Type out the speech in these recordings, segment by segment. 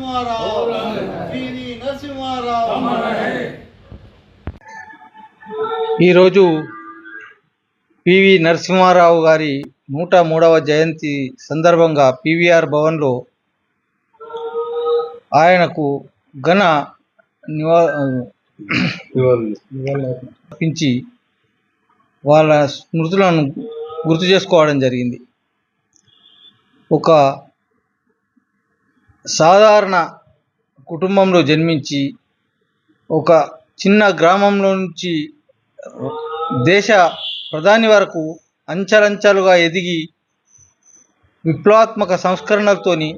Narasimha Rao PV Narasimha Rao. ఈరోజు PV Narasimha Rao గారి 103వ జయంతి సందర్భంగా పీవీఆర్ భవన్లో ఆయనకు ఘన నివాళులర్పించి వాళ్ళ స్మృతులను గుర్తు చేసుకోవడం జరిగింది. ఒక సాధారణ కుటుంబంలో జన్మించి ఒక చిన్న గ్రామంలో నుంచి దేశ ప్రధాని వరకు అంచెలంచెలుగా ఎదిగి విప్లవాత్మక సంస్కరణలతోని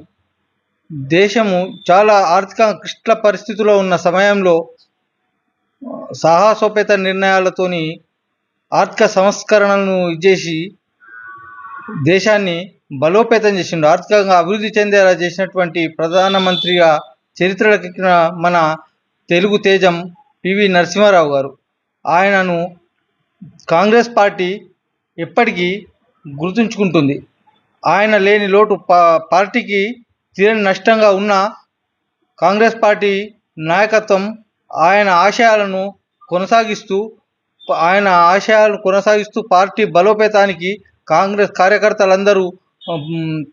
దేశము చాలా ఆర్థిక క్లిష్ట పరిస్థితుల్లో ఉన్న సమయంలో సాహసోపేత నిర్ణయాలతోని ఆర్థిక సంస్కరణలను చేసి దేశాన్ని బలోపేతం చేసిండు. ఆర్థికంగా అభివృద్ధి చెందేలా చేసినటువంటి ప్రధానమంత్రిగా చరిత్రకెక్కిన మన తెలుగు తేజం పివి నరసింహారావు గారు. ఆయనను కాంగ్రెస్ పార్టీ ఎప్పటికీ గుర్తుంచుకుంటుంది. ఆయన లేని లోటు పార్టీకి తీరని నష్టంగా ఉన్న కాంగ్రెస్ పార్టీ నాయకత్వం ఆయన ఆశయాలను కొనసాగిస్తూ పార్టీ బలోపేతానికి కాంగ్రెస్ కార్యకర్తలందరూ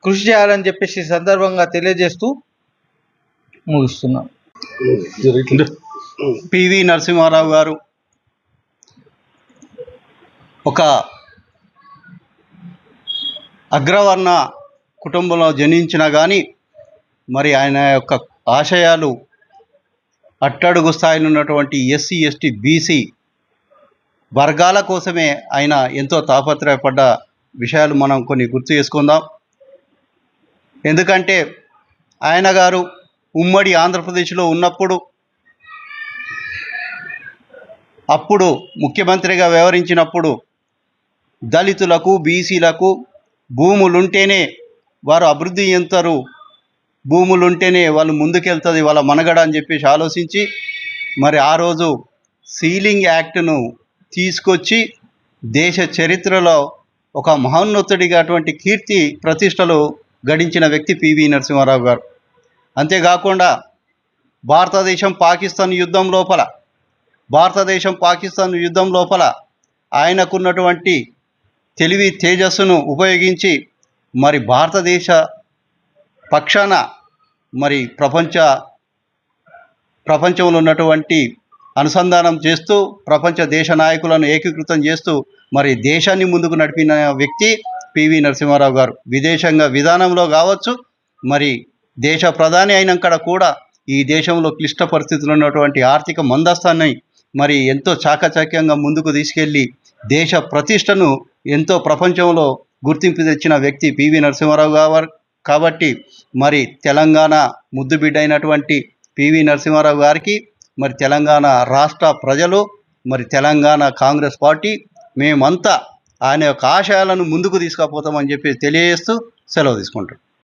కృషి చేయాలని చెప్పేసి సందర్భంగా తెలియజేస్తూ ముగిస్తున్నాం. పివి నరసింహారావు గారు ఒక అగ్రవర్ణ కుటుంబంలో జనించినా కానీ మరి ఆయన యొక్క ఆశయాలు అట్టడుగు స్థాయిలో ఉన్నటువంటి ఎస్సీ ఎస్టీ బీసీ వర్గాల కోసమే ఆయన ఎంతో తాపత్రయపడ్డ విషయాలు మనం కొన్ని గుర్తు చేసుకుందాం. ఎందుకంటే ఆయన గారు ఉమ్మడి ఆంధ్రప్రదేశ్లో ఉన్నప్పుడు అప్పుడు ముఖ్యమంత్రిగా వ్యవహరించినప్పుడు దళితులకు బీసీలకు భూములుంటేనే వారు అభివృద్ధి చెందుతారు, భూములుంటేనే వాళ్ళు ముందుకెళ్తుంది వాళ్ళ మనగడ అని చెప్పేసి ఆలోచించి మరి ఆ రోజు సీలింగ్ యాక్ట్ను తీసుకొచ్చి దేశ చరిత్రలో ఒక మహోన్నతుడిగా అటువంటి కీర్తి ప్రతిష్టలు గడించిన వ్యక్తి పివి నరసింహారావు గారు. అంతేకాకుండా భారతదేశం పాకిస్తాన్ యుద్ధం లోపల ఆయనకున్నటువంటి తెలివి తేజస్సును ఉపయోగించి మరి భారతదేశ పక్షాన మరి ప్రపంచంలో ఉన్నటువంటి అనుసంధానం చేస్తూ ప్రపంచ దేశ నాయకులను ఏకీకృతం చేస్తూ మరి దేశాన్ని ముందుకు నడిపిన వ్యక్తి పివి నరసింహారావు గారు. విదేశంగా విధానంలో కావచ్చు, మరి దేశ ప్రధాని అయినాక కూడా ఈ దేశంలో క్లిష్ట పరిస్థితులు ఉన్నటువంటి ఆర్థిక మందస్థాన్ని మరి ఎంతో చాకచక్యంగా ముందుకు తీసుకెళ్ళి దేశ ప్రతిష్టను ఎంతో ప్రపంచంలో గుర్తింపు తెచ్చిన వ్యక్తి పివి నరసింహారావు గారు. కాబట్టి మరి తెలంగాణ ముద్దుబిడ్డ అయినటువంటి పివి నరసింహారావు గారికి మరి తెలంగాణ రాష్ట్ర ప్రజలు మరి తెలంగాణ కాంగ్రెస్ పార్టీ మేమంతా ఆయన యొక్క ఆశయాలను ముందుకు తీసుకుపోతామని చెప్పి తెలియజేస్తూ సెలవు తీసుకుంటాం.